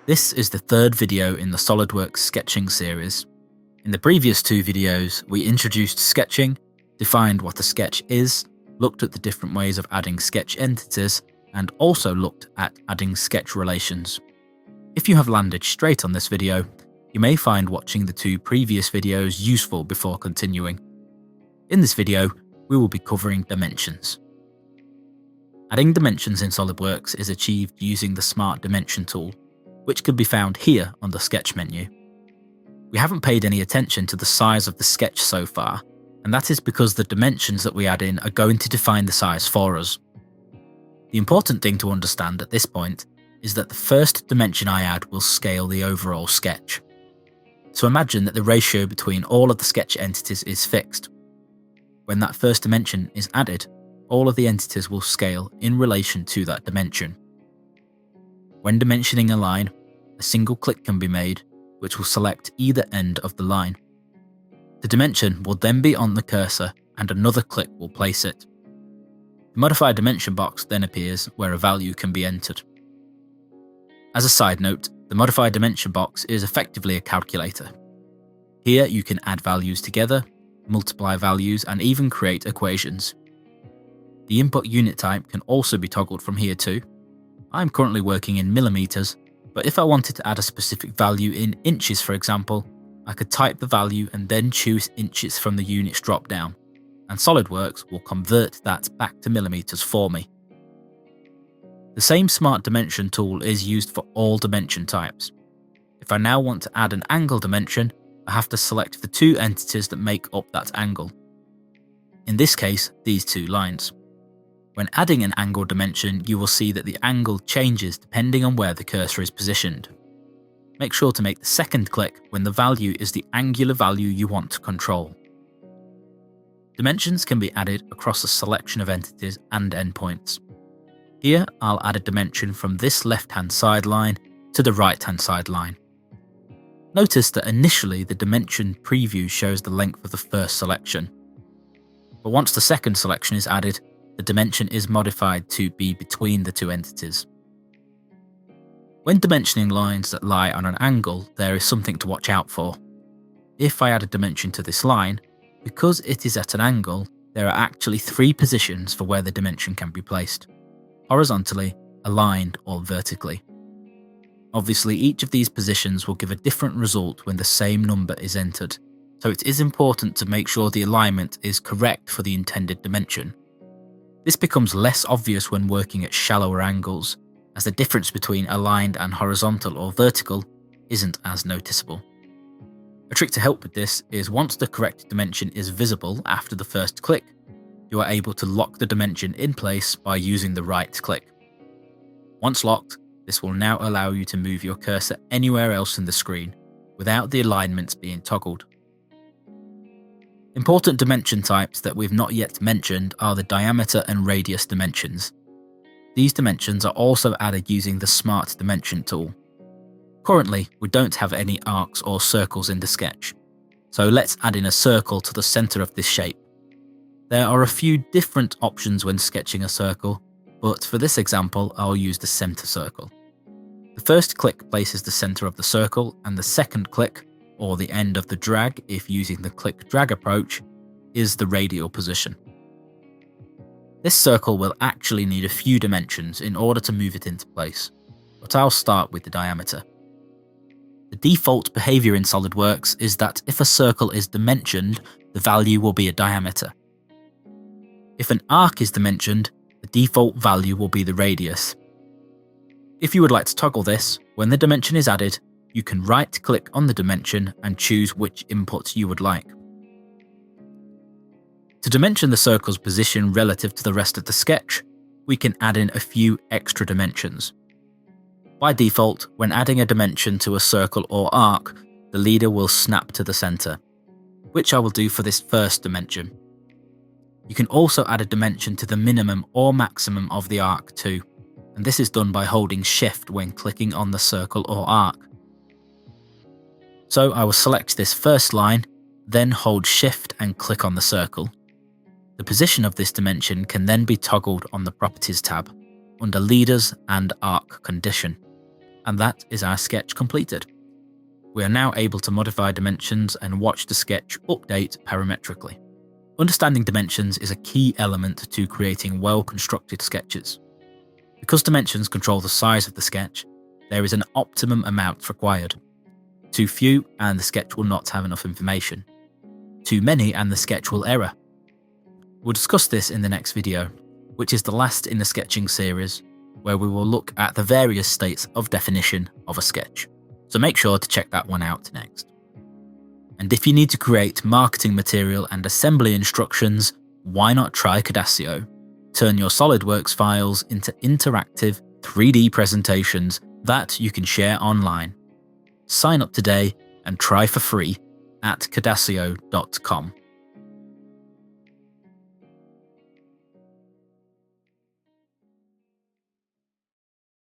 This is the third video in the SolidWorks sketching series. In the previous two videos, we introduced sketching, defined what a sketch is, looked at the different ways of adding sketch entities, and also looked at adding sketch relations. If you have landed straight on this video, you may find watching the two previous videos useful before continuing. In this video, we will be covering dimensions. Adding dimensions in SolidWorks is achieved using the Smart Dimension tool, which can be found here on the Sketch menu. We haven't paid any attention to the size of the sketch so far, and that is because the dimensions that we add in are going to define the size for us. The important thing to understand at this point is that the first dimension I add will scale the overall sketch. So imagine that the ratio between all of the sketch entities is fixed. When that first dimension is added, all of the entities will scale in relation to that dimension. When dimensioning a line, a single click can be made, which will select either end of the line. The dimension will then be on the cursor and another click will place it. The Modify Dimension box then appears where a value can be entered. As a side note, the Modify Dimension box is effectively a calculator. Here you can add values together, multiply values, and even create equations. The input unit type can also be toggled from here too. I'm currently working in millimeters, but if I wanted to add a specific value in inches, for example, I could type the value and then choose inches from the units drop down, and SolidWorks will convert that back to millimeters for me. The same Smart Dimension tool is used for all dimension types. If I now want to add an angle dimension, I have to select the two entities that make up that angle. In this case, these two lines. When adding an angle dimension, you will see that the angle changes depending on where the cursor is positioned. Make sure to make the second click when the value is the angular value you want to control. Dimensions can be added across a selection of entities and endpoints. Here, I'll add a dimension from this left-hand side line to the right-hand side line. Notice that initially the dimension preview shows the length of the first selection. But once the second selection is added, the dimension is modified to be between the two entities. When dimensioning lines that lie on an angle, there is something to watch out for. If I add a dimension to this line, because it is at an angle, there are actually three positions for where the dimension can be placed: horizontally, aligned, or vertically. Obviously, each of these positions will give a different result when the same number is entered, so it is important to make sure the alignment is correct for the intended dimension. This becomes less obvious when working at shallower angles, as the difference between aligned and horizontal or vertical isn't as noticeable. A trick to help with this is once the correct dimension is visible after the first click, you are able to lock the dimension in place by using the right click. Once locked, this will now allow you to move your cursor anywhere else in the screen without the alignments being toggled. Important dimension types that we've not yet mentioned are the diameter and radius dimensions. These dimensions are also added using the Smart Dimension tool. Currently, we don't have any arcs or circles in the sketch, so let's add in a circle to the center of this shape. There are a few different options when sketching a circle, but for this example, I'll use the center circle. The first click places the center of the circle, and the second click, or the end of the drag if using the click-drag approach, is the radial position. This circle will actually need a few dimensions in order to move it into place, but I'll start with the diameter. The default behavior in SolidWorks is that if a circle is dimensioned, the value will be a diameter. If an arc is dimensioned, the default value will be the radius. If you would like to toggle this, when the dimension is added, you can right-click on the dimension and choose which input you would like. To dimension the circle's position relative to the rest of the sketch, we can add in a few extra dimensions. By default, when adding a dimension to a circle or arc, the leader will snap to the center, which I will do for this first dimension. You can also add a dimension to the minimum or maximum of the arc too, and this is done by holding Shift when clicking on the circle or arc. So I will select this first line, then hold Shift and click on the circle. The position of this dimension can then be toggled on the Properties tab, under Leaders and Arc Condition. And that is our sketch completed. We are now able to modify dimensions and watch the sketch update parametrically. Understanding dimensions is a key element to creating well-constructed sketches. Because dimensions control the size of the sketch, there is an optimum amount required. Too few and the sketch will not have enough information. Too many and the sketch will error. We'll discuss this in the next video, which is the last in the sketching series, where we will look at the various states of definition of a sketch. So make sure to check that one out next. And if you need to create marketing material and assembly instructions, why not try Cadacio? Turn your SolidWorks files into interactive 3D presentations that you can share online. Sign up today and try for free at cadacio.com.